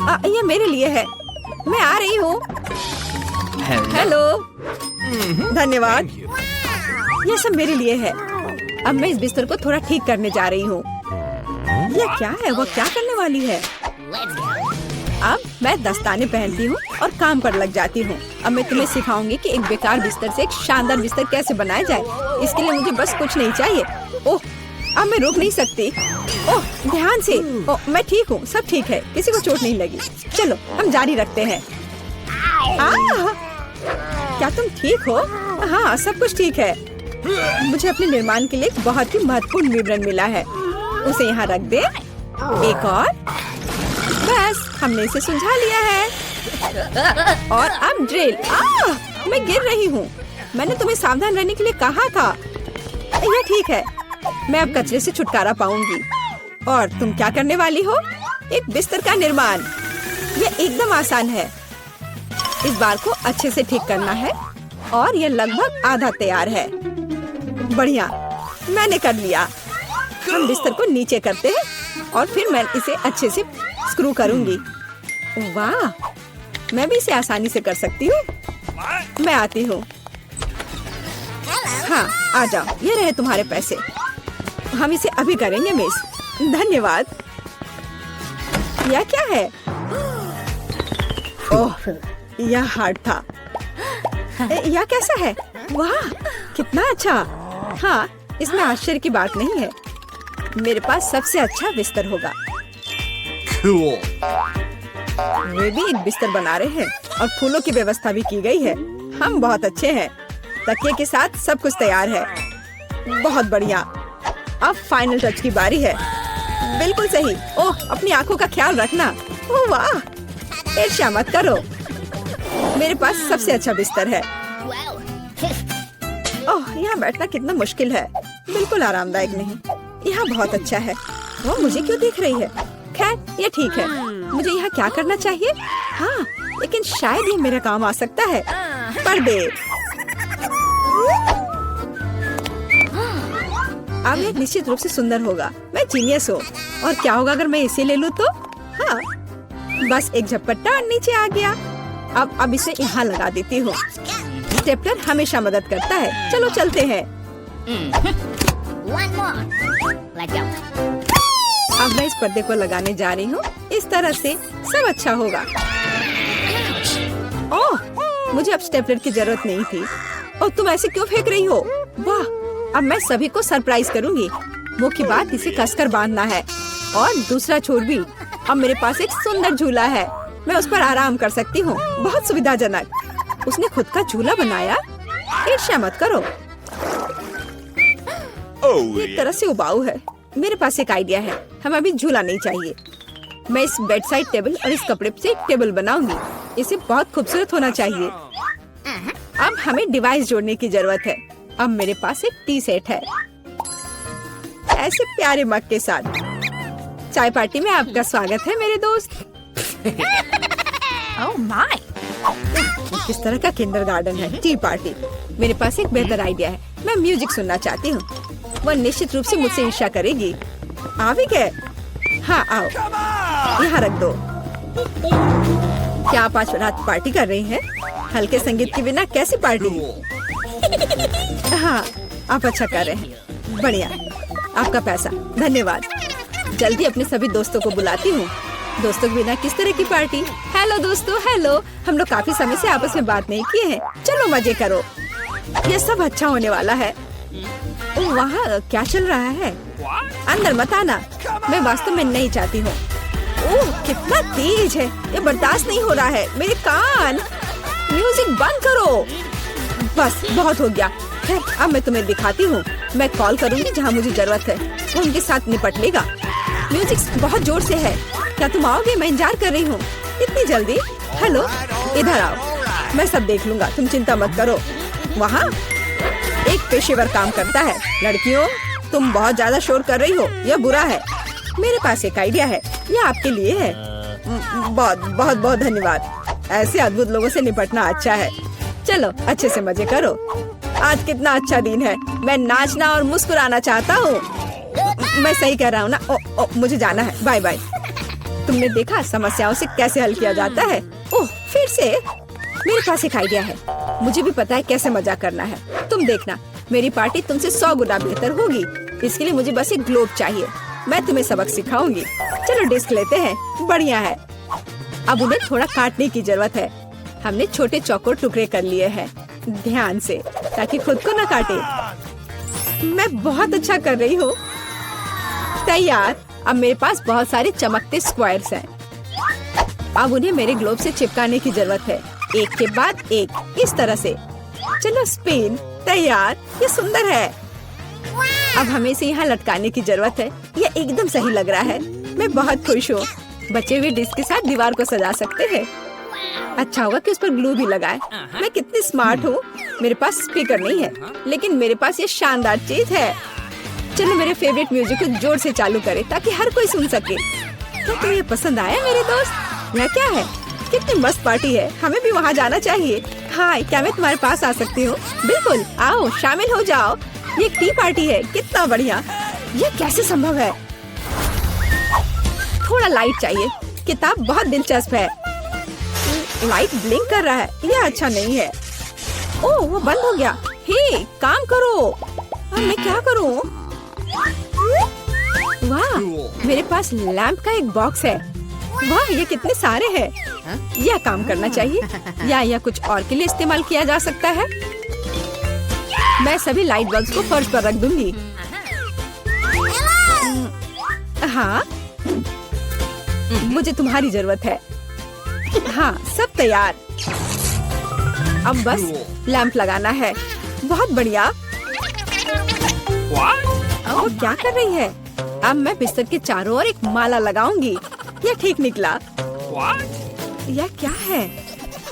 ये मेरे लिए है। मैं आ रही हूँ। हेलो, धन्यवाद। ये सब मेरे लिए है। अब मैं इस बिस्तर को थोड़ा ठीक करने जा रही हूँ। ये क्या है? वो क्या करने वाली है? अब मैं दस्ताने पहनती हूँ और काम पर लग जाती हूँ। अब मैं तुम्हें सिखाऊंगी कि एक बेकार बिस्तर से एक शानदार बिस्तर कैसे बनाया जाए। इसके लिए मुझे बस कुछ नहीं चाहिए। ओह, अब मैं रुक नहीं सकती। ओह, ध्यान से। ओह, मैं ठीक हूँ, सब ठीक है, किसी को चोट नहीं लगी। चलो हम जारी रखते हैं। क्या तुम ठीक हो? हाँ, सब कुछ ठीक है। मुझे अपने निर्माण के लिए एक बहुत ही महत्वपूर्ण विवरण मिला है। उसे यहाँ रख दे। एक और। बस, हमने इसे सुलझा लिया है। और अब ड्रिल। मैं गिर रही हूँ। मैंने तुम्हें सावधान रहने के लिए कहा था। यह ठीक है। मैं अब कचरे से छुटकारा पाऊंगी। और तुम क्या करने वाली हो? एक बिस्तर का निर्माण। यह एकदम आसान है। इस बार को अच्छे से ठीक करना है और यह लगभग आधा तैयार है। बढ़िया, मैंने कर लिया। हम बिस्तर को नीचे करते हैं और फिर मैं इसे अच्छे से स्क्रू करूंगी। वाह, मैं भी इसे आसानी से कर सकती हूँ। मैं आती हूँ। हाँ, आ जाओ। ये रहे तुम्हारे पैसे। हम इसे अभी करेंगे मिस। धन्यवाद। यह क्या है? ओह, यह हार्ड था। यह कैसा है? वाह, कितना अच्छा। हाँ, इसमें आश्चर्य की बात नहीं है। मेरे पास सबसे अच्छा बिस्तर होगा। वे भी एक बिस्तर बना रहे हैं और फूलों की व्यवस्था भी की गई है। हम बहुत अच्छे हैं। तकिए के साथ सब कुछ तैयार है। बहुत बढ़िया। अब फाइनल टच की बारी है। बिल्कुल सही। ओह, अपनी आंखों का ख्याल रखना। ओह वाह, ईर्ष्या मत करो। मेरे पास सबसे अच्छा बिस्तर है। ओह, यहाँ बैठना कितना मुश्किल है। बिल्कुल आरामदायक नहीं। यहाँ बहुत अच्छा है। वो मुझे क्यों देख रही है? खैर, ये ठीक है। मुझे यहाँ क्या करना चाहिए? हाँ, लेकिन शायद ये मेरा काम आ सकता है। पर्दे। अब ये निश्चित रूप से सुंदर होगा। मैं जीनियस हूँ। और क्या होगा अगर मैं इसे ले लूँ तो? हाँ, बस एक झपट्टा और नीचे आ गया। अब इसे यहाँ लगा देती हूँ। स्टेपलर हमेशा मदद करता है। चलो चलते हैं। अब मैं इस पर्दे को लगाने जा रही हूँ। इस तरह से सब अच्छा होगा। ओह, मुझे अब स्टेपलर की जरूरत नहीं थी। और तुम ऐसे क्यों फेंक रही हो? वाह, अब मैं सभी को सरप्राइज करूँगी। मुख्य बात इसे कसकर बांधना है। और दूसरा छोर भी। अब मेरे पास एक सुंदर झूला है। मैं उस पर आराम कर सकती हूँ। बहुत सुविधाजनक। उसने खुद का झूला बनाया। ईर्ष्या मत करो। एक तरह से उबाऊ है। मेरे पास एक आइडिया है। हमें अभी झूला नहीं चाहिए। मैं इस बेड साइड टेबल और इस कपड़े से एक टेबल बनाऊंगी। इसे बहुत खूबसूरत होना चाहिए। अब हमें डिवाइस जोड़ने की जरूरत है। अब मेरे पास एक टी सेट है, ऐसे प्यारे मग के साथ। चाय पार्टी में आपका स्वागत है मेरे दोस्त। ओह माय, किस तरह का किंडरगार्टन है। T party. मेरे पास एक बेहतर आइडिया है। मैं म्यूजिक सुनना चाहती हूँ। वह निश्चित रूप से मुझसे ईर्ष्या करेगी। आ भी गए? हाँ, आओ, यहाँ रख दो। क्या आप आज रात पार्टी कर रही हैं? हल्के संगीत के बिना कैसी पार्टी? हाँ, आप अच्छा कर रहे हैं। बढ़िया, आपका पैसा। धन्यवाद। जल्दी अपने सभी दोस्तों को बुलाती हूँ। दोस्तों के बिना किस तरह की पार्टी? हेलो दोस्तों, हेलो। हम लोग काफी समय से आपस में बात नहीं किए हैं। चलो मजे करो। ये सब अच्छा होने वाला है। वहाँ क्या चल रहा है? अंदर मत आना। मैं वास्तव में नहीं चाहती हूँ। ओह, कितना तेज है। ये बर्दाश्त नहीं हो रहा है। मेरे कान। म्यूजिक बंद करो। बस, बहुत हो गया। खैर, अब मैं तुम्हें दिखाती हूँ। मैं कॉल करूँगी जहाँ मुझे जरूरत है। वो उनके साथ निपट लेगा। म्यूजिक बहुत जोर से है। क्या तुम आओगे? मैं इंतजार कर रही हूँ। इतनी जल्दी? हेलो, इधर आओ। मैं सब देख लूंगा, तुम चिंता मत करो। वहाँ एक पेशेवर काम करता है। लड़कियों, तुम बहुत ज्यादा शोर कर रही हो। यह बुरा है। मेरे पास एक आइडिया है। यह आपके लिए है। बहुत बहुत बहुत धन्यवाद। ऐसे अद्भुत लोगों से निपटना अच्छा है। चलो अच्छे से मजे करो। आज कितना अच्छा दिन है। मैं नाचना और मुस्कुराना चाहता हूँ। मैं सही कह रहा हूँ ना? मुझे जाना है। Bye bye. तुमने देखा समस्याओं से कैसे हल किया जाता है? ओह, फिर से मेरे पास एक आइडिया है। मुझे भी पता है कैसे मजाक करना है। तुम देखना, मेरी पार्टी तुमसे 100 गुना बेहतर होगी। इसके लिए मुझे बस एक ग्लोब चाहिए। मैं तुम्हें सबक सिखाऊंगी। चलो डिस्क लेते हैं। बढ़िया है। अब उन्हें थोड़ा काटने की जरूरत है। हमने छोटे चौकोर टुकड़े कर लिए हैं, ध्यान से, ताकि खुद को न काटे। मैं बहुत अच्छा कर रही हूँ। तैयार। अब मेरे पास बहुत सारे चमकते स्क्वायर्स हैं। अब उन्हें मेरे ग्लोब से चिपकाने की जरूरत है, एक के बाद एक, इस तरह से। चलो स्पिन। तैयार। ये सुंदर है। अब हमें इसे यहाँ लटकाने की जरूरत है। ये एकदम सही लग रहा है। मैं बहुत खुश हूँ। बचे हुए डिस्क के साथ दीवार को सजा सकते हैं। अच्छा होगा कि उस पर ग्लू भी लगाए। मैं कितनी स्मार्ट हूँ। मेरे पास स्पीकर नहीं है, लेकिन मेरे पास ये शानदार चीज है। चलो मेरे फेवरेट म्यूजिक को जोर से चालू करें ताकि हर कोई सुन सके। क्या तुम्हें ये पसंद आया मेरे दोस्त? यह क्या है? कितनी मस्त पार्टी है। हमें भी वहाँ जाना चाहिए। हाय, क्या मैं तुम्हारे पास आ सकती हूँ? बिल्कुल, आओ शामिल हो जाओ। ये टी पार्टी है। कितना बढ़िया। ये कैसे संभव है? थोड़ा लाइट चाहिए। किताब बहुत दिलचस्प है। लाइट ब्लिंक कर रहा है। यह अच्छा नहीं है। ओह, वो बंद हो गया। हे, काम करो। अब मैं क्या करूँ? वाह, मेरे पास लैंप का एक बॉक्स है। वाह, ये कितने सारे हैं। यह काम करना चाहिए या कुछ और के लिए इस्तेमाल किया जा सकता है। मैं सभी लाइट बल्ब्स को फर्श पर रख दूंगी। हाँ, मुझे तुम्हारी जरूरत है। हाँ, सब तैयार। अब बस लैंप लगाना है। बहुत बढ़िया। वो क्या कर रही है? अब मैं बिस्तर के चारों ओर एक माला लगाऊंगी। यह ठीक निकला। यह क्या है?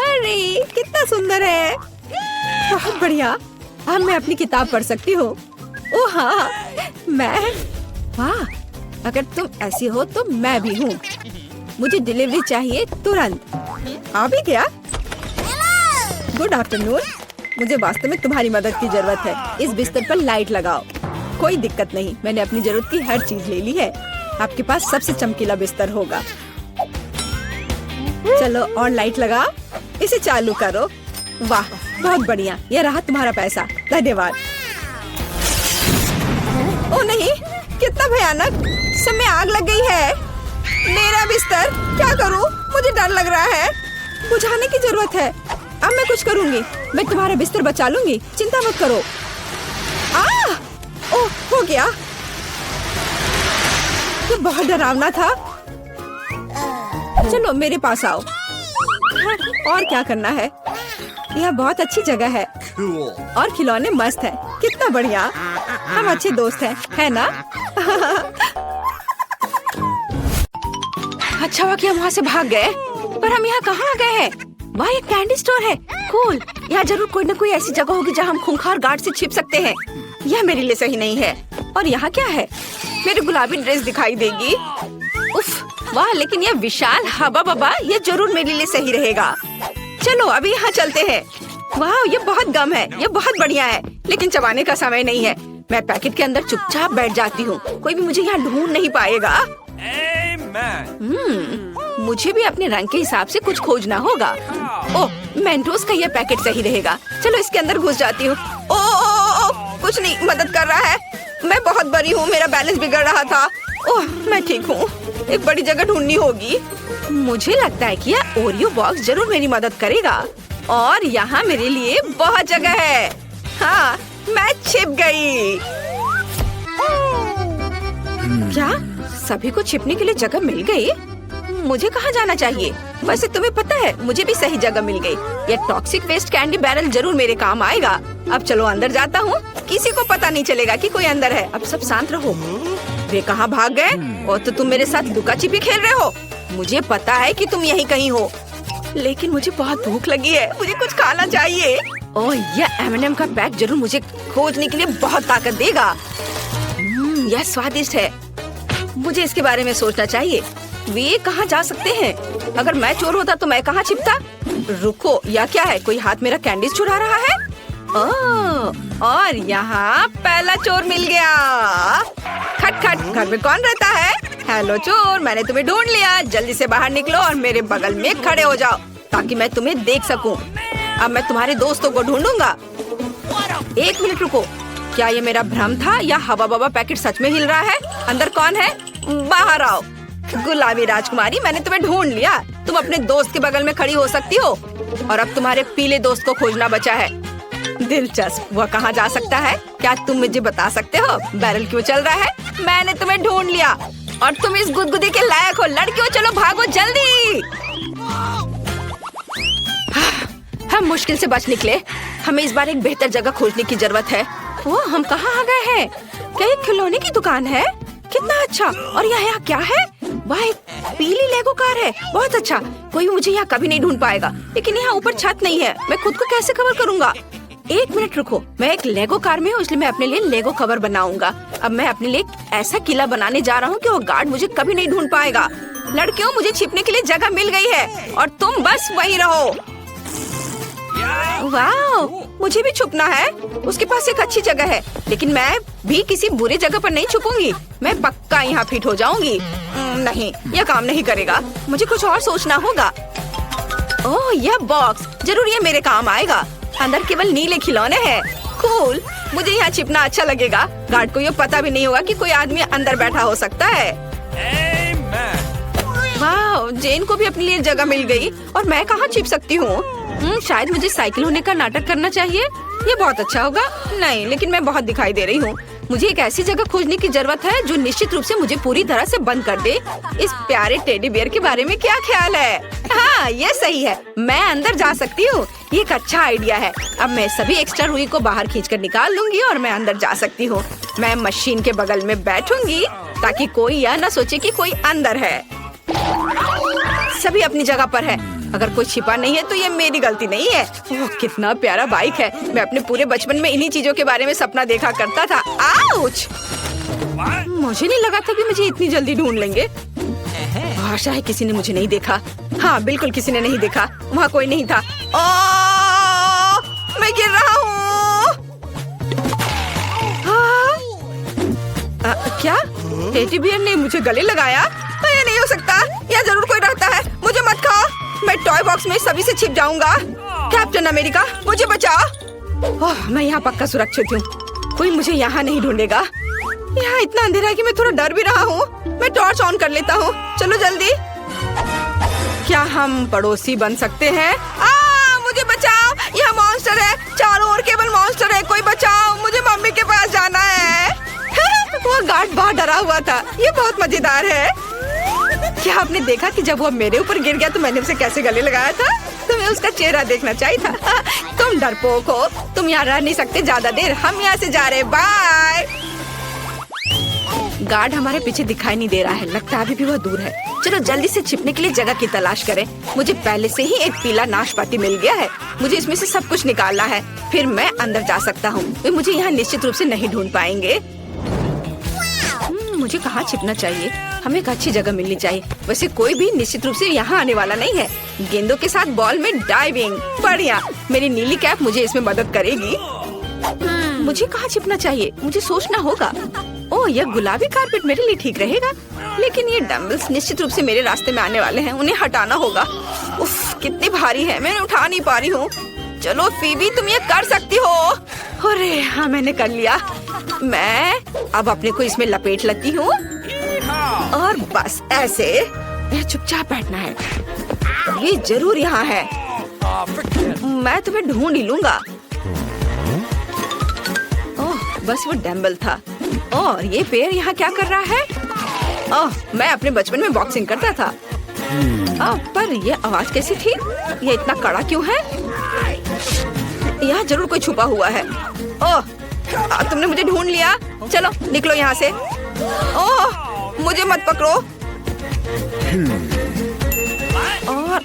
अरे कितना सुंदर है। बहुत बढ़िया। अब मैं अपनी किताब पढ़ सकती हूँ। ओह हाँ, मैं। वाह, अगर तुम ऐसी हो तो मैं भी हूँ। मुझे डिलीवरी चाहिए तुरंत। आ भी गया। Good afternoon. मुझे वास्तव में तुम्हारी मदद की जरूरत है। इस बिस्तर पर लाइट लगाओ। कोई दिक्कत नहीं, मैंने अपनी जरूरत की हर चीज ले ली है। आपके पास सबसे चमकीला बिस्तर होगा। चलो और लाइट लगाओ। इसे चालू करो। वाह, बहुत बढ़िया। यह रहा तुम्हारा पैसा। धन्यवाद। ओ नहीं, कितना भयानक। सब में आग लग गई है। मेरा बिस्तर, क्या करूं? मुझे डर लग रहा है। बुझाने की जरूरत है। अब मैं कुछ करूंगी। मैं तुम्हारा बिस्तर बचा लूंगी, चिंता मत करो। ओह, हो गया। ये बहुत डरावना था। चलो मेरे पास आओ। और क्या करना है? यह बहुत अच्छी जगह है और खिलौने मस्त है। कितना बढ़िया। हम अच्छे दोस्त हैं, है ना? अच्छा हुआ कि हम वहाँ से भाग गए। पर हम यहाँ कहाँ आ गए हैं? वहाँ एक कैंडी स्टोर है। कूल। यहाँ जरूर कोई न कोई ऐसी जगह होगी जहाँ हम खूंखार गार्ड से छिप सकते हैं। यह मेरे लिए सही नहीं है। और यहाँ क्या है? मेरी गुलाबी ड्रेस दिखाई देगी। उफ, वाह, लेकिन यह विशाल हवा बबा, यह जरूर मेरे लिए सही रहेगा। चलो अभी यहाँ चलते हैं। वाह, ये बहुत गम है। ये बहुत बढ़िया है, लेकिन चबाने का समय नहीं है। मैं पैकेट के अंदर चुपचाप बैठ जाती हूँ। कोई भी मुझे यहाँ ढूंढ नहीं पाएगा। मुझे भी अपने रंग के हिसाब से कुछ खोजना होगा। ओह, मेंटोस का यह पैकेट सही रहेगा। चलो इसके अंदर घुस जाती हूँ। ओह, कुछ नहीं मदद कर रहा है। मैं बहुत बड़ी हूँ। मेरा बैलेंस बिगड़ रहा था। ओह, मैं ठीक हूँ। एक बड़ी जगह ढूंढनी होगी। मुझे लगता है कि यह ओरियो बॉक्स जरूर मेरी मदद करेगा। और यहाँ मेरे लिए बहुत जगह है। हाँ, मैं छिप गई। क्या सभी को छिपने के लिए जगह मिल गई? मुझे कहाँ जाना चाहिए? वैसे तुम्हें पता है, मुझे भी सही जगह मिल गई। ये टॉक्सिक वेस्ट कैंडी बैरल जरूर मेरे काम आएगा। अब चलो अंदर जाता हूँ। किसी को पता नहीं चलेगा कि कोई अंदर है। अब सब शांत रहो। वे कहाँ भाग गए? और तो तुम मेरे साथ लुका छिपी खेल रहे हो। मुझे पता है कि तुम यहीं कहीं हो, लेकिन मुझे बहुत भूख लगी है। मुझे कुछ खाना चाहिए। ओह, यह M&M का पैक जरूर मुझे खोजने के लिए बहुत ताकत देगा। यह स्वादिष्ट है। मुझे इसके बारे में सोचना चाहिए। वे कहाँ जा सकते हैं? अगर मैं चोर होता तो मैं कहाँ छिपता? रुको, या क्या है? कोई हाथ मेरा कैंडीज चुरा रहा है? ओह, और यहाँ पहला चोर मिल गया। खट खट, घर में कौन रहता है? हेलो चोर, मैंने तुम्हें ढूंढ लिया। जल्दी से बाहर निकलो और मेरे बगल में खड़े हो जाओ ताकि मैं तुम्हें देख सकूं। अब मैं तुम्हारे दोस्तों को ढूंढूंगा। 1 मिनट रुको, क्या ये मेरा भ्रम था या हवा बाबा पैकेट सच में हिल रहा है? अंदर कौन है? बाहर आओ। गुलाबी राजकुमारी, मैंने तुम्हें ढूंढ लिया। तुम अपने दोस्त के बगल में खड़ी हो सकती हो और अब तुम्हारे पीले दोस्त को खोजना बचा है। दिलचस्प, वह कहाँ जा सकता है? क्या तुम मुझे बता सकते हो? बैरल क्यों चल रहा है? मैंने तुम्हें ढूंढ लिया और तुम इस गुदगुदी के लायक हो। लड़कियों चलो भागो जल्दी। हम मुश्किल से बच निकले। हमें इस बार एक बेहतर जगह खोजने की जरूरत है। वो हम कहाँ आ गए हैं? क्या ये खिलौने की दुकान है? कितना अच्छा। और यहाँ क्या है? वह एक पीली लेगो कार है। बहुत अच्छा। कोई मुझे यहाँ कभी नहीं ढूंढ पाएगा। लेकिन यहाँ ऊपर छत नहीं है, मैं खुद को कैसे कवर करूँगा? 1 मिनट रुको, मैं एक लेगो कार में हूँ, इसलिए मैं अपने लिए लेगो कवर बनाऊंगा। अब मैं अपने लिए ऐसा किला बनाने जा रहा हूँ कि वो गार्ड मुझे कभी नहीं ढूंढ पाएगा। लड़कियों, मुझे छिपने के लिए जगह मिल गई है और तुम बस वहीं रहो। वाह, मुझे भी छुपना है। उसके पास एक अच्छी जगह है, लेकिन मैं भी किसी बुरी जगह पर नहीं छुपूंगी। मैं पक्का यहाँ फिट हो जाऊंगी। नहीं, यह काम नहीं करेगा। मुझे कुछ और सोचना होगा। ओह, यह बॉक्स जरूर ये मेरे काम आएगा। अंदर केवल नीले खिलौने हैं। कूल, मुझे यहाँ छिपना अच्छा लगेगा। गार्ड को ये पता भी नहीं होगा कि कोई आदमी अंदर बैठा हो सकता है। वाह, जेन को भी अपने लिए जगह मिल गई और मैं कहाँ छिप सकती हूँ? शायद मुझे साइकिल होने का नाटक करना चाहिए। ये बहुत अच्छा होगा। नहीं, लेकिन मैं बहुत दिखाई दे रही हूँ। मुझे एक ऐसी जगह खोजने की जरूरत है जो निश्चित रूप से मुझे पूरी तरह से बंद कर दे। इस प्यारे टेडी बियर के बारे में क्या ख्याल है? हाँ, ये सही है। मैं अंदर जा सकती हूँ। ये एक अच्छा आइडिया है। अब मैं सभी एक्स्ट्रा रुई को बाहर खींचकर निकाल लूंगी और मैं अंदर जा सकती हूँ। मैं मशीन के बगल में बैठूंगी ताकि कोई यह न सोचे कि कोई अंदर है। सभी अपनी जगह पर है। अगर कोई छिपा नहीं है तो ये मेरी गलती नहीं है। ओह, कितना प्यारा बाइक है। मैं अपने पूरे बचपन में इन्हीं चीजों के बारे में सपना देखा करता था। आउच! मुझे नहीं लगा था कि मुझे इतनी जल्दी ढूंढ लेंगे। आशा है किसी ने मुझे नहीं देखा। हाँ, बिल्कुल किसी ने नहीं देखा। वहाँ कोई नहीं था। ओह, मैं गिर रहा हूँ। क्या टेडी बियर ने मुझे गले लगाया? ये नहीं हो सकता। यहाँ जरूर कोई रहता है। मुझे मत खाओ। मैं टॉय बॉक्स में सभी से छिप जाऊंगा। कैप्टन अमेरिका, मुझे बचाओ। ओह, मैं यहाँ पक्का सुरक्षित हूँ। कोई मुझे यहाँ नहीं ढूंढेगा। यहाँ इतना अंधेरा है कि मैं थोड़ा डर भी रहा हूँ। मैं टॉर्च ऑन कर लेता हूँ। चलो जल्दी। क्या हम पड़ोसी बन सकते हैं? मुझे बचाओ, यहाँ मॉन्स्टर है। चारों ओर केवल मॉन्स्टर है। कोई बचाओ, मुझे मम्मी के पास जाना है। वो गार्ड बाहर डरा हुआ था। ये बहुत मजेदार है। क्या आपने देखा कि जब वो मेरे ऊपर गिर गया तो मैंने उसे कैसे गले लगाया था? तुम्हें उसका चेहरा देखना चाहिए था। तुम डरपोक हो। तुम यहाँ रह नहीं सकते ज्यादा देर। हम यहाँ से जा रहे। बाय। गार्ड हमारे पीछे दिखाई नहीं दे रहा है। लगता है अभी भी वह दूर है। चलो जल्दी से छिपने के लिए जगह की तलाश करें। मुझे पहले से ही एक पीला नाशपाती मिल गया है। मुझे इसमें से सब कुछ निकालना है, फिर मैं अंदर जा सकता हूँ। वे मुझे यहाँ निश्चित रूप से नहीं ढूंढ पाएंगे। मुझे कहाँ छिपना चाहिए? हमें एक अच्छी जगह मिलनी चाहिए। वैसे कोई भी निश्चित रूप से यहाँ आने वाला नहीं है। गेंदों के साथ बॉल में डाइविंग, बढ़िया। मेरी नीली कैप मुझे इसमें मदद करेगी। मुझे कहाँ छिपना चाहिए? मुझे सोचना होगा। ओह, यह गुलाबी कारपेट मेरे लिए ठीक रहेगा। लेकिन ये डम्बल्स निश्चित रूप से मेरे रास्ते में आने वाले हैं। उन्हें हटाना होगा। उफ, कितनी भारी है। मैं उठा नहीं पा रही हूँ। चलो फीबी, तुम ये कर सकती हो। अरे हाँ, मैंने कर लिया। मैं अब अपने को इसमें लपेट लेती हूँ और बस ऐसे चुपचाप बैठना है। ये जरूर यहाँ है। मैं तुम्हें ढूंढ ही लूंगा। ओह, बस वो डम्बल था। और ये पैर यहाँ क्या कर रहा है? ओह, मैं अपने बचपन में बॉक्सिंग करता था। पर ये आवाज कैसी थी? ये इतना कड़ा क्यों है? यहाँ जरूर कोई छुपा हुआ है। ओह, तुमने मुझे ढूंढ लिया। चलो निकलो यहाँ से। ओह, मुझे मत पकड़ो।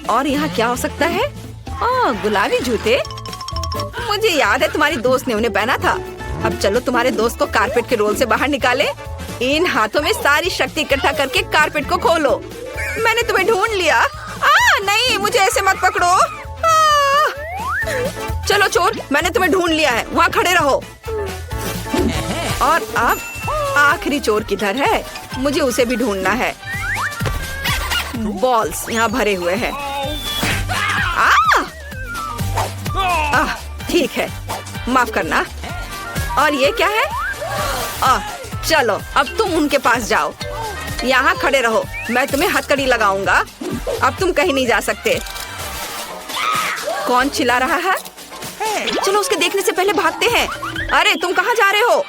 और यहाँ क्या हो सकता है? ओह, गुलाबी जूते। मुझे याद है तुम्हारी दोस्त ने उन्हें पहना था। अब चलो तुम्हारे दोस्त को कारपेट के रोल से बाहर निकाले। इन हाथों में सारी शक्ति इकट्ठा करके कारपेट को खोलो। मैंने तुम्हें ढूंढ लिया। नहीं, मुझे ऐसे मत पकड़ो। चलो चोर, मैंने तुम्हें ढूंढ लिया है। वहाँ खड़े रहो। और अब आखिरी चोर किधर है? मुझे उसे भी ढूंढना है। बॉल्स यहाँ भरे हुए हैं। ठीक है, माफ करना। और ये क्या है? चलो अब तुम उनके पास जाओ। यहाँ खड़े रहो, मैं तुम्हें हथकड़ी लगाऊंगा। अब तुम कहीं नहीं जा सकते। कौन चिल्ला रहा है? चलो उसके देखने से पहले भागते हैं। अरे तुम कहाँ जा रहे हो?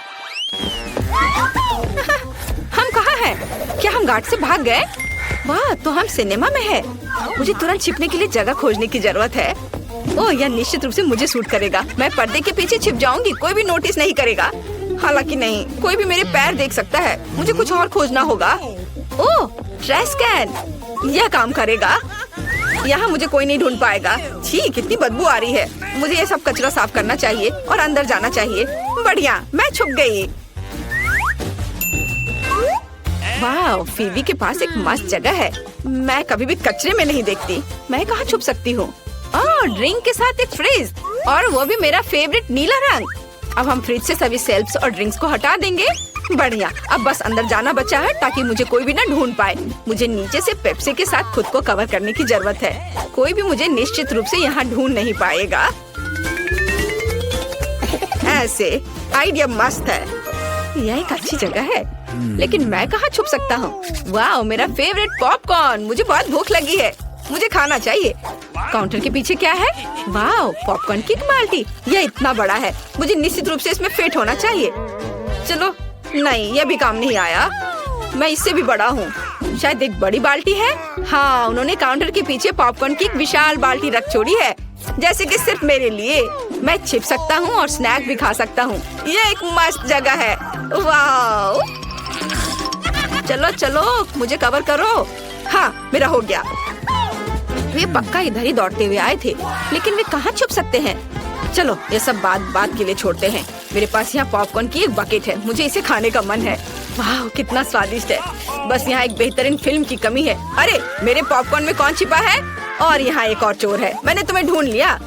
हम कहाँ हैं? क्या हम गार्ड से भाग गए? वाह, तो हम सिनेमा में हैं। मुझे तुरंत छिपने के लिए जगह खोजने की जरूरत है। ओह, यह निश्चित रूप से मुझे सूट करेगा। मैं पर्दे के पीछे छिप जाऊंगी, कोई भी नोटिस नहीं करेगा। हालांकि नहीं, कोई भी मेरे पैर देख सकता है। मुझे कुछ और खोजना होगा। ओह, ट्रैश कैन, यह काम करेगा। यहाँ मुझे कोई नहीं ढूंढ पाएगा। छी, कितनी बदबू आ रही है। मुझे ये सब कचरा साफ करना चाहिए और अंदर जाना चाहिए। बढ़िया, मैं छुप गई। वाह, फीबी के पास एक मस्त जगह है। मैं कभी भी कचरे में नहीं देखती। मैं कहाँ छुप सकती हूँ? ड्रिंक के साथ एक फ्रिज, और वो भी मेरा फेवरेट नीला रंग। अब हम फ्रिज से सभी सेल्फ्स और ड्रिंक्स को हटा देंगे। बढ़िया, अब बस अंदर जाना बचा है ताकि मुझे कोई भी ना ढूंढ पाए। मुझे नीचे से पेप्सी के साथ खुद को कवर करने की जरूरत है। कोई भी मुझे निश्चित रूप से यहाँ ढूंढ नहीं पाएगा। ऐसे आइडिया मस्त है। यह एक अच्छी जगह है, लेकिन मैं कहाँ छुप सकता हूँ? वाह, मेरा फेवरेट पॉपकॉर्न। मुझे बहुत भूख लगी है, मुझे खाना चाहिए। काउंटर के पीछे क्या है? वाह, पॉपकॉर्न की एक बाल्टी। यह इतना बड़ा है, मुझे निश्चित रूप से इसमें फिट होना चाहिए। चलो, नहीं, यह भी काम नहीं आया। मैं इससे भी बड़ा हूँ। शायद एक बड़ी बाल्टी है। हाँ, उन्होंने काउंटर के पीछे पॉपकॉर्न की एक विशाल बाल्टी रख छोड़ी है, जैसे कि सिर्फ मेरे लिए। मैं छिप सकता हूँ और स्नैक भी खा सकता हूँ। यह एक मस्त जगह है। वाह, चलो चलो, मुझे कवर करो। हाँ, मेरा हो गया। वे पक्का इधर ही दौड़ते हुए आए थे, लेकिन वे कहाँ छुप सकते हैं? चलो, ये सब बात के लिए छोड़ते हैं। मेरे पास यहाँ पॉपकॉर्न की एक बकेट है, मुझे इसे खाने का मन है। वाह, कितना स्वादिष्ट है। बस यहाँ एक बेहतरीन फिल्म की कमी है। अरे, मेरे पॉपकॉर्न में कौन छिपा है? और यहाँ एक और चोर है। मैंने तुम्हें ढूंढ लिया।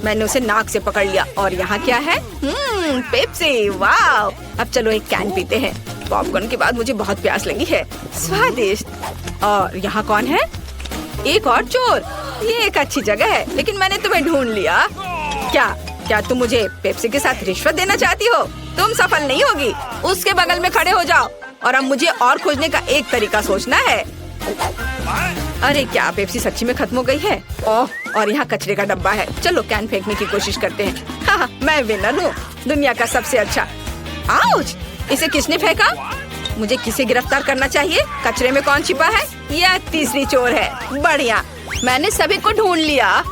मैंने उसे नाक से पकड़ लिया। और यहाँ क्या है? पेप्सी। वाह, अब चलो एक कैन पीते हैं। पॉपकॉर्न के बाद मुझे बहुत प्यास लगी है। स्वादिष्ट। और यहाँ कौन है? एक और चोर। ये एक अच्छी जगह है, लेकिन मैंने तुम्हें ढूंढ लिया। क्या तुम मुझे पेप्सी के साथ रिश्वत देना चाहती हो? तुम सफल नहीं होगी। उसके बगल में खड़े हो जाओ। और अब मुझे और खोजने का एक तरीका सोचना है। अरे, क्या पेप्सी सच्ची में खत्म हो गई है? ओह, और यहाँ कचरे का डब्बा है। चलो कैन फेंकने की कोशिश करते हैं। हाँ, मैं विनर हूँ, दुनिया का सबसे अच्छा। आउच! इसे किसने फेंका? मुझे किसे गिरफ्तार करना चाहिए? कचरे में कौन छिपा है? यह तीसरी चोर है। बढ़िया, मैंने सभी को ढूंढ लिया।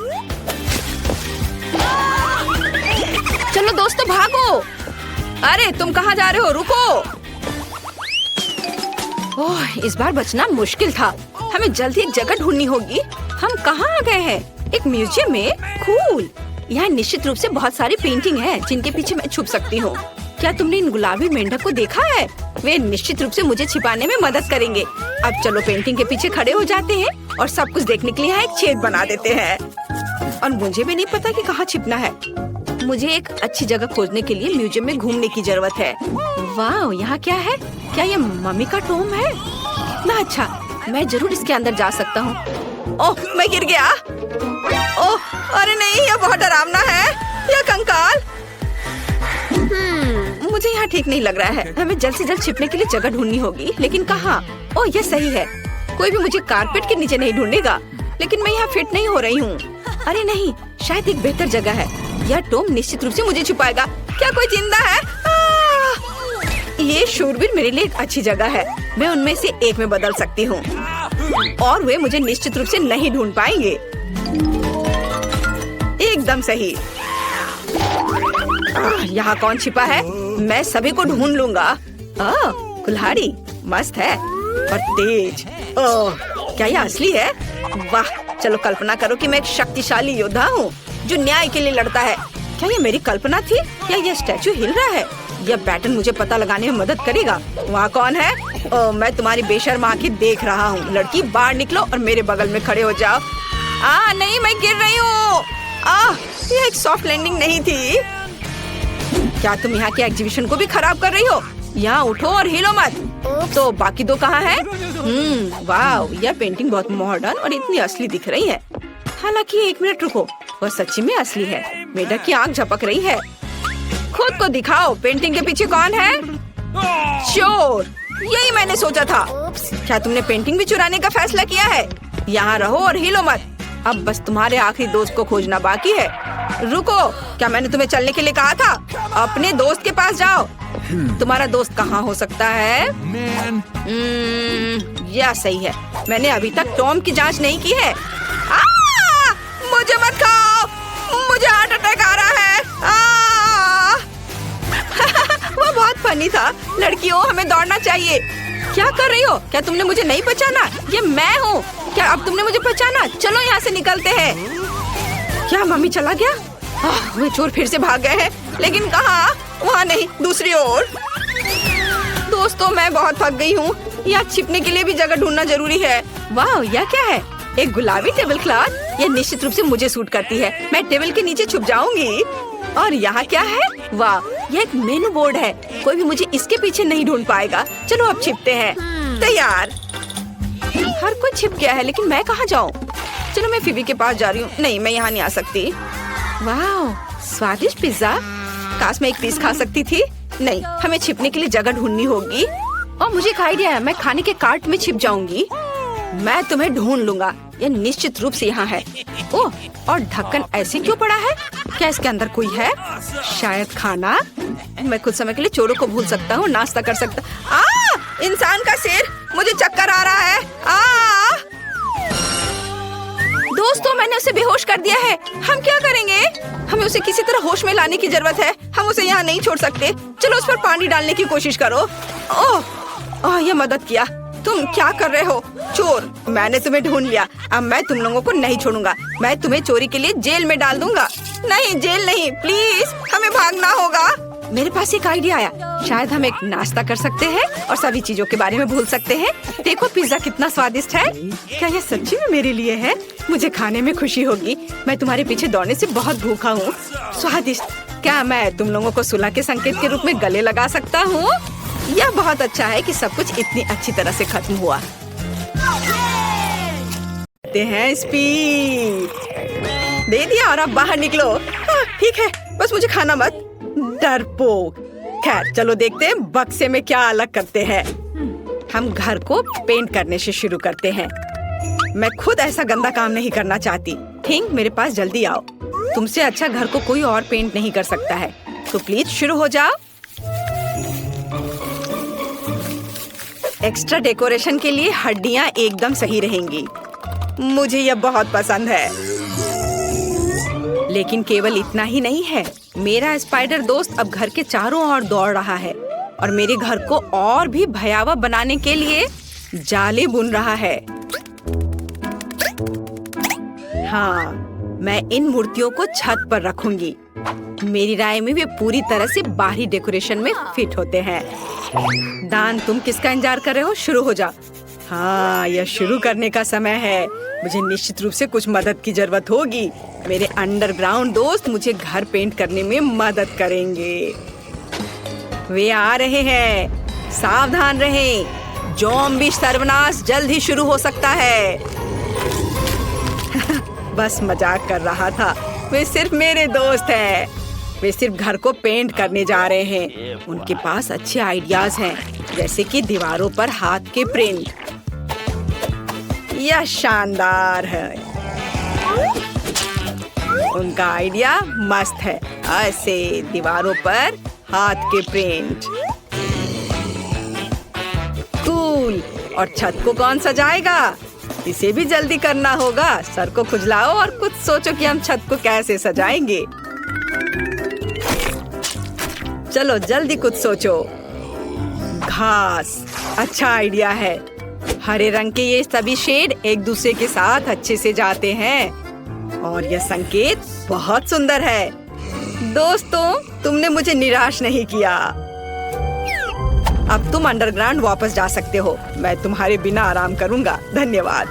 चलो दोस्तों, भागो। अरे, तुम कहाँ जा रहे हो? रुको। ओह, इस बार बचना मुश्किल था। हमें जल्दी एक जगह ढूंढनी होगी। हम कहाँ आ गए हैं? एक म्यूजियम में? कूल। यहाँ निश्चित रूप से बहुत सारी पेंटिंग है जिनके पीछे मैं छुप सकती हूँ। क्या तुमने इन गुलाबी मेंढक को देखा है? वे निश्चित रूप से मुझे छिपाने में मदद करेंगे। अब चलो पेंटिंग के पीछे खड़े हो जाते हैं और सब कुछ देखने के लिए यहाँ एक छेद बना देते हैं। और मुझे भी नहीं पता कि कहाँ छिपना है। मुझे एक अच्छी जगह खोजने के लिए म्यूजियम में घूमने की जरूरत है। वाह, यहाँ क्या है? क्या ये मम्मी का टोम है? ना, अच्छा, मैं जरूर इसके अंदर जा सकता हूँ। ओह, मैं गिर गया। ओह, अरे नहीं, यह बहुत डरावना है। यह कंकाल। मुझे यहाँ ठीक नहीं लग रहा है। हमें जल्द से जल्द छिपने के लिए जगह ढूंढनी होगी, लेकिन कहाँ? ओह, यह सही है। कोई भी मुझे कारपेट के नीचे नहीं ढूंढेगा, लेकिन मैं यहाँ फिट नहीं हो रही हूँ। अरे नहीं, शायद एक बेहतर जगह है। यह टॉम निश्चित रूप से मुझे छुपाएगा। क्या कोई जिंदा है? ये शूरवीर मेरे लिए एक अच्छी जगह है। मैं उनमें से एक में बदल सकती हूँ और वे मुझे निश्चित रूप से नहीं ढूंढ पाएंगे। एकदम सही। यहाँ कौन छिपा है? मैं सभी को ढूंढ लूंगा। कुल्हाड़ी मस्त है और तेज। क्या यह असली है? वाह, चलो कल्पना करो कि मैं एक शक्तिशाली योद्धा हूँ जो न्याय के लिए लड़ता है। क्या ये मेरी कल्पना थी या यह स्टैचू हिल रहा है? यह पैटर्न मुझे पता लगाने में मदद करेगा। वहाँ कौन है? मैं तुम्हारी बेशर्म आंखें देख रहा हूँ। लड़की, बाहर निकलो और मेरे बगल में खड़े हो जाओ। नहीं, मैं गिर रही हूँ। यह एक सॉफ्ट लैंडिंग नहीं थी। क्या तुम यहाँ के एग्जीबिशन को भी खराब कर रही हो? यहाँ उठो और हिलो मत। तो बाकी दो कहाँ हैं? वाह, यह पेंटिंग बहुत मॉडर्न और इतनी असली दिख रही है। हालांकि 1 मिनट रुको, वह सच्ची में असली है। मेढक की आंख झपक रही है। खुद को दिखाओ, पेंटिंग के पीछे कौन है? चोर, यही मैंने सोचा था। क्या तुमने पेंटिंग भी चुराने का फैसला किया है? यहाँ रहो और हिलो मत। अब बस तुम्हारे आखिरी दोस्त को खोजना बाकी है। रुको, क्या मैंने तुम्हें चलने के लिए कहा था? अपने दोस्त के पास जाओ। तुम्हारा दोस्त कहाँ हो सकता है? यह सही है। मैंने अभी तक टॉम की जांच नहीं की है। मुझे मत खाओ, मुझे हार्ट अटैक आ रहा है। वो बहुत फनी था। लड़कियों, हमें दौड़ना चाहिए। क्या कर रही हो? क्या तुमने मुझे नहीं पहचाना? ये मैं हूँ। क्या अब तुमने मुझे पहचाना? चलो यहाँ से निकलते हैं। क्या मम्मी चला गया? वे चोर फिर से भाग गए हैं, लेकिन कहाँ? वहाँ नहीं, दूसरी ओर। दोस्तों, मैं बहुत थक गई हूँ। यहाँ छिपने के लिए भी जगह ढूंढना जरूरी है। वाह, यह क्या है? एक गुलाबी टेबल क्लॉथ। यह निश्चित रूप से मुझे सूट करती है। मैं टेबल के नीचे छुप जाऊंगी। और यहाँ क्या है? वाह, यह एक मेनू बोर्ड है। कोई भी मुझे इसके पीछे नहीं ढूंढ पाएगा। चलो अब छिपते हैं। तैयार। हर कोई छिप गया है, लेकिन मैं कहाँ जाऊँ? चलो मैं फिबी के पास जा रही हूँ। नहीं, मैं यहाँ नहीं आ सकती। वाह, स्वादिष्ट पिज्जा। काश मैं एक पीस खा सकती थी। नहीं, हमें छिपने के लिए जगह ढूंढनी होगी। और मुझे एक आइडिया है। मैं खाने के कार्ट में छिप जाऊंगी। मैं तुम्हें ढूंढ लूंगा। यह निश्चित रूप से यहाँ है। ओह, और ढक्कन ऐसे क्यों पड़ा है? क्या इसके अंदर कोई है? शायद खाना। मैं कुछ समय के लिए चोरों को भूल सकता हूँ, नाश्ता कर सकता। इंसान का सिर, मुझे चक्कर आ रहा है। दोस्तों, मैंने उसे बेहोश कर दिया है। हम क्या करेंगे? हमें उसे किसी तरह होश में लाने की जरूरत है। हम उसे यहाँ नहीं छोड़ सकते। चलो उस पर पानी डालने की कोशिश करो। ओह, यह मदद किया। तुम क्या कर रहे हो? चोर, मैंने तुम्हें ढूंढ लिया। अब मैं तुम लोगों को नहीं छोड़ूंगा। मैं तुम्हें चोरी के लिए जेल में डाल दूंगा। नहीं, जेल नहीं, प्लीज, हमें भागना होगा। मेरे पास एक आइडिया आया। शायद हम एक नाश्ता कर सकते हैं और सभी चीजों के बारे में भूल सकते हैं। देखो पिज्जा कितना स्वादिष्ट है। क्या यह सच्ची में मेरे लिए है? मुझे खाने में खुशी होगी। मैं तुम्हारे पीछे दौड़ने से बहुत भूखा हूँ। स्वादिष्ट। क्या मैं तुम लोगों को सुलह के संकेत के रूप में गले लगा सकता हूँ? यह बहुत अच्छा है कि सब कुछ इतनी अच्छी तरह से खत्म हुआ। स्पीड दे दिया और अब बाहर निकलो। ठीक है, बस मुझे खाना मत। डरपोक। खैर, चलो देखते हैं बक्से में क्या अलग करते हैं। हम घर को पेंट करने से शुरू करते हैं। मैं खुद ऐसा गंदा काम नहीं करना चाहती। थिंक, मेरे पास जल्दी आओ। तुमसे अच्छा घर को कोई और पेंट नहीं कर सकता है। तो प्लीज शुरू हो जाओ। एक्स्ट्रा डेकोरेशन के लिए हड्डियाँ एकदम सही रहेंगी। मुझे यह बहुत पसंद है। लेकिन केवल इतना ही नहीं है। मेरा स्पाइडर दोस्त अब घर के चारों ओर दौड़ रहा है और मेरे घर को और भी भयावह बनाने के लिए जाले बुन रहा है। हाँ, मैं इन मूर्तियों को छत पर रखूंगी। मेरी राय में वे पूरी तरह से बाहरी डेकोरेशन में फिट होते हैं। दान, तुम किसका इंतजार कर रहे हो? शुरू हो जा। हाँ, यह शुरू करने का समय है। मुझे निश्चित रूप से कुछ मदद की जरूरत होगी। मेरे अंडरग्राउंड दोस्त मुझे घर पेंट करने में मदद करेंगे। वे आ रहे हैं। सावधान रहें। ज़ॉम्बी सर्वनाश जल्द ही शुरू हो सकता है। बस मजाक कर रहा था। वे सिर्फ मेरे दोस्त हैं। वे सिर्फ घर को पेंट करने जा रहे हैं। उनके पास अच्छे आइडियाज हैं, जैसे कि दीवारों पर हाथ के प्रिंट। यह शानदार है। उनका आइडिया मस्त है। ऐसे दीवारों पर हाथ के प्रिंट। कूल। और छत को कौन सजाएगा? इसे भी जल्दी करना होगा। सर को खुजलाओ और कुछ सोचो कि हम छत को कैसे सजाएंगे। चलो जल्दी कुछ सोचो। घास अच्छा आइडिया है। हरे रंग के ये सभी शेड एक दूसरे के साथ अच्छे से जाते हैं और यह संकेत बहुत सुंदर है। दोस्तों, तुमने मुझे निराश नहीं किया। अब तुम अंडरग्राउंड वापस जा सकते हो। मैं तुम्हारे बिना आराम करूंगा। धन्यवाद।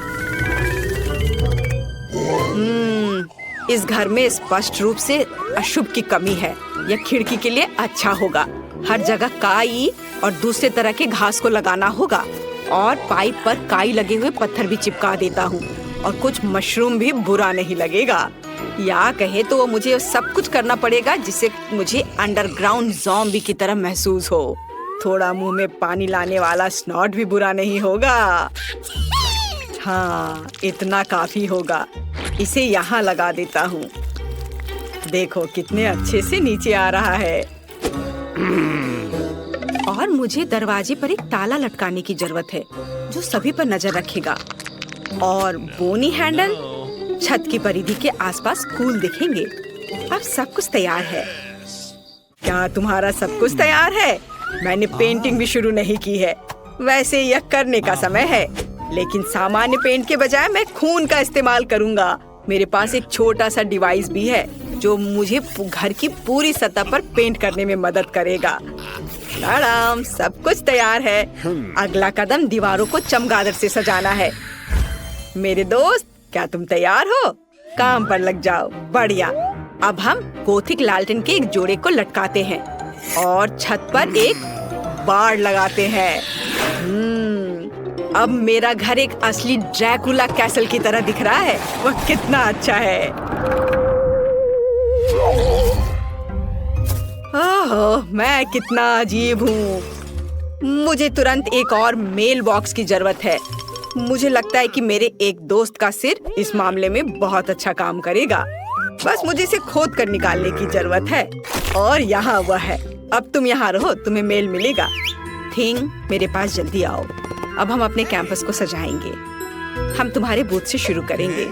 इस घर में स्पष्ट रूप से अशुभ की कमी है। यह खिड़की के लिए अच्छा होगा। हर जगह काई और दूसरे तरह के घास को लगाना होगा और पाइप पर काई लगे हुए पत्थर भी चिपका देता हूँ और कुछ मशरूम भी बुरा नहीं लगेगा। या कहे तो वो मुझे सब कुछ करना पड़ेगा जिससे मुझे अंडरग्राउंड ज़ॉम्बी की तरह महसूस हो। थोड़ा मुंह में पानी लाने वाला स्नॉट भी बुरा नहीं होगा। हाँ, इतना काफी होगा। इसे यहाँ लगा देता हूँ। देखो कितने अच्छे से नीचे आ रहा है। और मुझे दरवाजे पर एक ताला लटकाने की जरूरत है जो सभी पर नजर रखेगा। और बोनी हैंडल छत की परिधि के आसपास कूल दिखेंगे। अब सब कुछ तैयार है। क्या तुम्हारा सब कुछ तैयार है? मैंने पेंटिंग भी शुरू नहीं की है। वैसे यह करने का समय है, लेकिन सामान्य पेंट के बजाय मैं खून का इस्तेमाल करूंगा। मेरे पास एक छोटा सा डिवाइस भी है जो मुझे घर की पूरी सतह पर पेंट करने में मदद करेगा। आराम, सब कुछ तैयार है। अगला कदम दीवारों को चमगादड़ से सजाना है। मेरे दोस्त, क्या तुम तैयार हो? काम पर लग जाओ। बढ़िया। अब हम गोथिक लालटेन के एक जोड़े को लटकाते हैं और छत पर एक बाड़ लगाते हैं। अब मेरा घर एक असली ड्रैकुला कैसल की तरह दिख रहा है। वह कितना अच्छा है। ओह, मैं कितना अजीब हूँ। मुझे तुरंत एक और मेल बॉक्स की जरूरत है। मुझे लगता है कि मेरे एक दोस्त का सिर इस मामले में बहुत अच्छा काम करेगा। बस मुझे इसे खोद कर निकालने की जरूरत है। और यहाँ वह है। अब तुम यहाँ रहो, तुम्हें मेल मिलेगा। थिंग, मेरे पास जल्दी आओ। अब हम अपने कैंपस को सजाएंगे। हम तुम्हारे बूथ से शुरू करेंगे।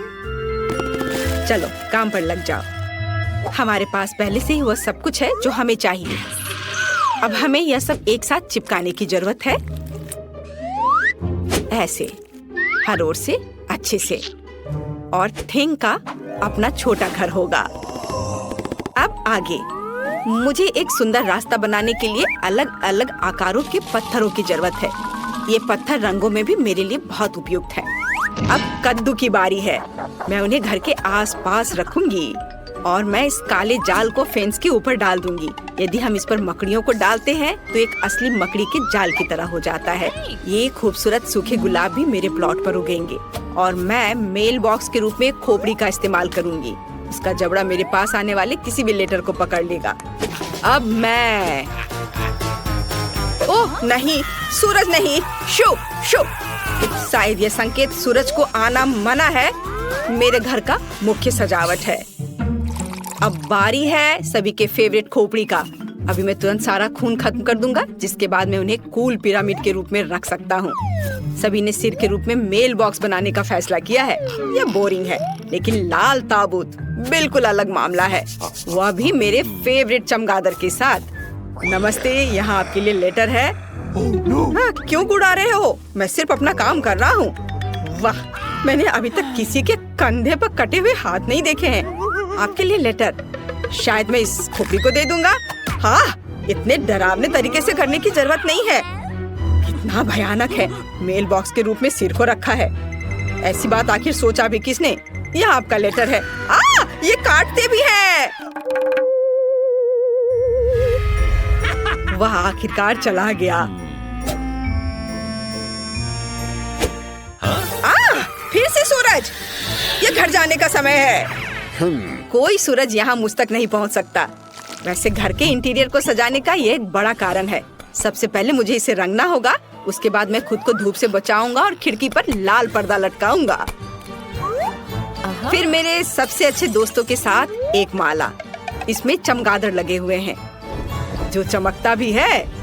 चलो काम पर लग जाओ। हमारे पास पहले से ही वह सब कुछ है जो हमें चाहिए। अब हमें यह सब एक साथ चिपकाने की जरूरत है। ऐसे, हर ओर से अच्छे से। और थिंग का अपना छोटा घर होगा। अब आगे मुझे एक सुंदर रास्ता बनाने के लिए अलग अलग आकारों के पत्थरों की जरूरत है। ये पत्थर रंगों में भी मेरे लिए बहुत उपयुक्त है। अब कद्दू की बारी है। मैं उन्हें घर के आसपास रखूंगी और मैं इस काले जाल को फेंस के ऊपर डाल दूंगी। यदि हम इस पर मकड़ियों को डालते हैं तो एक असली मकड़ी के जाल की तरह हो जाता है। ये खूबसूरत सूखे गुलाब भी मेरे प्लॉट पर उगेंगे और मैं मेल बॉक्स के रूप में एक खोपड़ी का इस्तेमाल करूंगी। उसका जबड़ा मेरे पास आने वाले किसी भी लेटर को पकड़ लेगा। अब मैं ओह नहीं, सूरज नहीं। शो शो, शायद ये संकेत सूरज को आना मना है। मेरे घर का मुख्य सजावट है। अब बारी है सभी के फेवरेट खोपड़ी का। अभी मैं तुरंत सारा खून खत्म कर दूंगा, जिसके बाद मैं उन्हें कूल पिरामिड के रूप में रख सकता हूँ। सभी ने सिर के रूप में मेल बॉक्स बनाने का फैसला किया है। यह बोरिंग है, लेकिन लाल ताबूत बिल्कुल अलग मामला है, वह भी मेरे फेवरेट चमगादड़ के साथ। नमस्ते, यहाँ आपके लिए लेटर है। हाँ, क्यों गुड़ा रहे हो? मैं सिर्फ अपना काम कर रहा हूँ। वाह, मैंने अभी तक किसी के कंधे पर कटे हुए हाथ नहीं देखे हैं। आपके लिए लेटर। शायद मैं इस खोपड़ी को दे दूंगा। हाँ, इतने डरावने तरीके से करने की जरूरत नहीं है। कितना भयानक है, मेल बॉक्स के रूप में सिर को रखा है। ऐसी बात आखिर सोचा भी किसने? यह आपका लेटर है। ये काटते भी है। वह आखिरकार चला गया। फिर से सूरज। ये घर जाने का समय है। कोई सूरज यहाँ मुझ तक नहीं पहुँच सकता। वैसे घर के इंटीरियर को सजाने का ये एक बड़ा कारण है। सबसे पहले मुझे इसे रंगना होगा, उसके बाद मैं खुद को धूप से बचाऊंगा और खिड़की पर लाल पर्दा लटकाऊंगा। फिर मेरे सबसे अच्छे दोस्तों के साथ एक माला। इसमें चमगादड़ लगे हुए हैं जो चमकता भी है।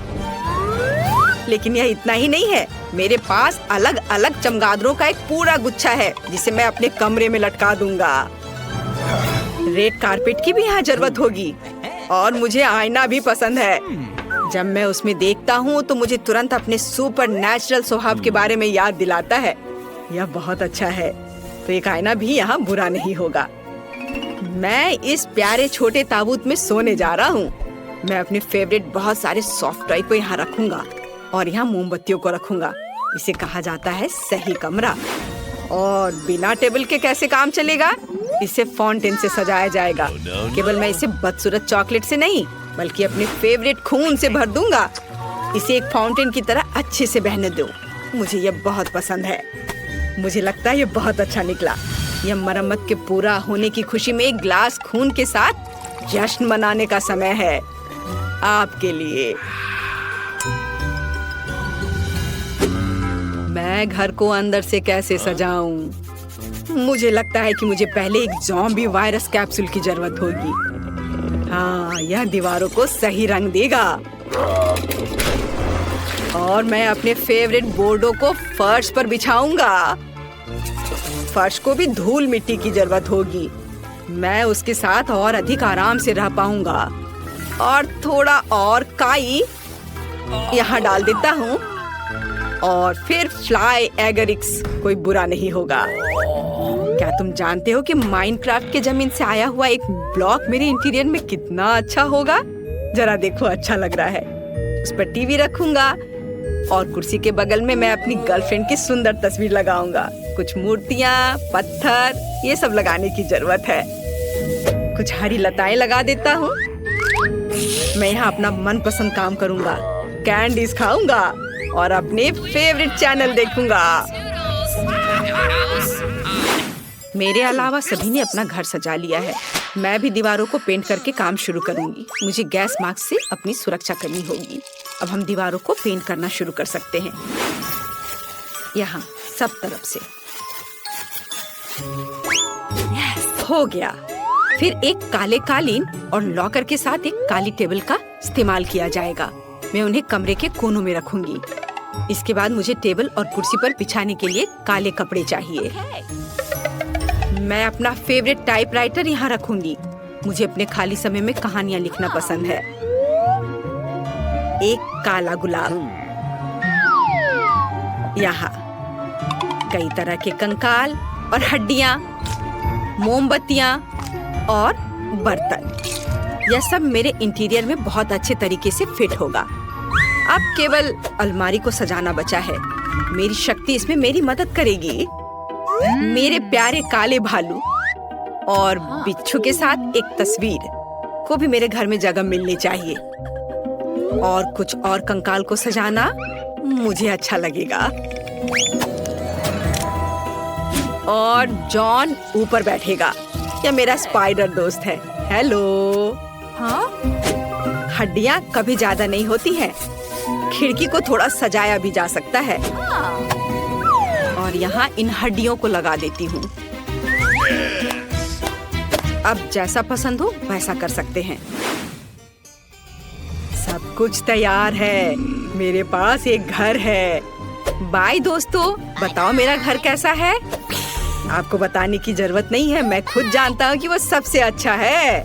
लेकिन यह इतना ही नहीं है, मेरे पास अलग अलग चमगादड़ों का एक पूरा गुच्छा है जिसे मैं अपने कमरे में लटका दूंगा। रेड कारपेट की भी यहाँ जरूरत होगी और मुझे आईना भी पसंद है। जब मैं उसमें देखता हूँ तो मुझे तुरंत अपने सुपर नेचुरल स्वभाव के बारे में याद दिलाता है। यह बहुत अच्छा है, तो एक आईना भी यहाँ बुरा नहीं होगा। मैं इस प्यारे छोटे ताबूत में सोने जा रहा हूँ। मैं अपने फेवरेट बहुत सारे सॉफ्ट टॉय को यहाँ रखूंगा और यहाँ मोमबत्तियों को रखूंगा। इसे कहा जाता है सही कमरा। और बिना टेबल के कैसे काम चलेगा? इसे फाउंटेन से सजाया जाएगा। केवल मैं इसे बदसूरत चॉकलेट से नहीं, बल्कि अपने फेवरेट खून से भर दूंगा। इसे एक फाउंटेन की तरह अच्छे से बहने दो। मुझे ये बहुत पसंद है। मुझे लगता है ये बहुत अच्छा निकला। यह मरम्मत के पूरा होने की खुशी में एक ग्लास खून के साथ जश्न मनाने का समय है आपके लिए। मैं घर को अंदर से कैसे सजाऊं? मुझे लगता है कि मुझे पहले एक ज़ॉम्बी वायरस कैप्सूल की जरूरत होगी। हाँ, यह दीवारों को सही रंग देगा। और मैं अपने फेवरेट बोर्डों को फर्श पर बिछाऊंगा। फर्श को भी धूल मिट्टी की जरूरत होगी। मैं उसके साथ और अधिक आराम से रह पाऊंगा। और थोड़ा और काई यहाँ डाल देता हूँ। और फिर फ्लाई एगरिक्स, कोई बुरा नहीं होगा। क्या तुम जानते हो कि माइनक्राफ्ट के जमीन से आया हुआ एक ब्लॉक मेरे इंटीरियर में कितना अच्छा होगा? जरा देखो, अच्छा लग रहा है। उस पर टीवी रखूंगा और कुर्सी के बगल में मैं अपनी गर्लफ्रेंड की सुंदर तस्वीर लगाऊंगा। कुछ मूर्तियाँ, पत्थर, ये सब लगाने की जरूरत है। कुछ हरी लताएं लगा देता हूँ। मैं यहाँ अपना मनपसंद काम करूंगा, कैंडीज खाऊंगा और अपने फेवरेट चैनल देखूंगा। मेरे अलावा सभी ने अपना घर सजा लिया है। मैं भी दीवारों को पेंट करके काम शुरू करूंगी। मुझे गैस मास्क से अपनी सुरक्षा करनी होगी। अब हम दीवारों को पेंट करना शुरू कर सकते हैं। यहाँ सब तरफ से। हो गया। फिर एक काले कालीन और लॉकर के साथ एक काली टेबल का इस्तेमाल किया जाएगा। मैं उन्हें कमरे के कोनों में रखूंगी। इसके बाद मुझे टेबल और कुर्सी पर बिछाने के लिए काले कपड़े चाहिए। मैं अपना फेवरेट टाइपराइटर यहाँ रखूंगी। मुझे अपने खाली समय में कहानियाँ लिखना पसंद है। एक काला गुलाब। यहाँ कई तरह के कंकाल और हड्डियाँ, मोमबत्तियाँ और बर्तन। यह सब मेरे इंटीरियर में बहुत अच्छे तरीके से फिट होगा। अब केवल अलमारी को सजाना बचा है। मेरी शक्ति इसमें मेरी मदद करेगी। मेरे प्यारे काले भालू और बिच्छू के साथ एक तस्वीर को भी मेरे घर में जगह मिलनी चाहिए। और कुछ और कंकाल को सजाना मुझे अच्छा लगेगा। और जॉन ऊपर बैठेगा। यह मेरा स्पाइडर दोस्त है। हेलो। हाँ? हड्डियाँ कभी ज्यादा नहीं होती हैं। खिड़की को थोड़ा सजाया भी जा सकता है। और यहाँ इन हड्डियों को लगा देती हूँ। अब जैसा पसंद हो वैसा कर सकते हैं। सब कुछ तैयार है। मेरे पास एक घर है। बाय दोस्तों, बताओ मेरा घर कैसा है? आपको बताने की जरूरत नहीं है, मैं खुद जानता हूँ कि वो सबसे अच्छा है।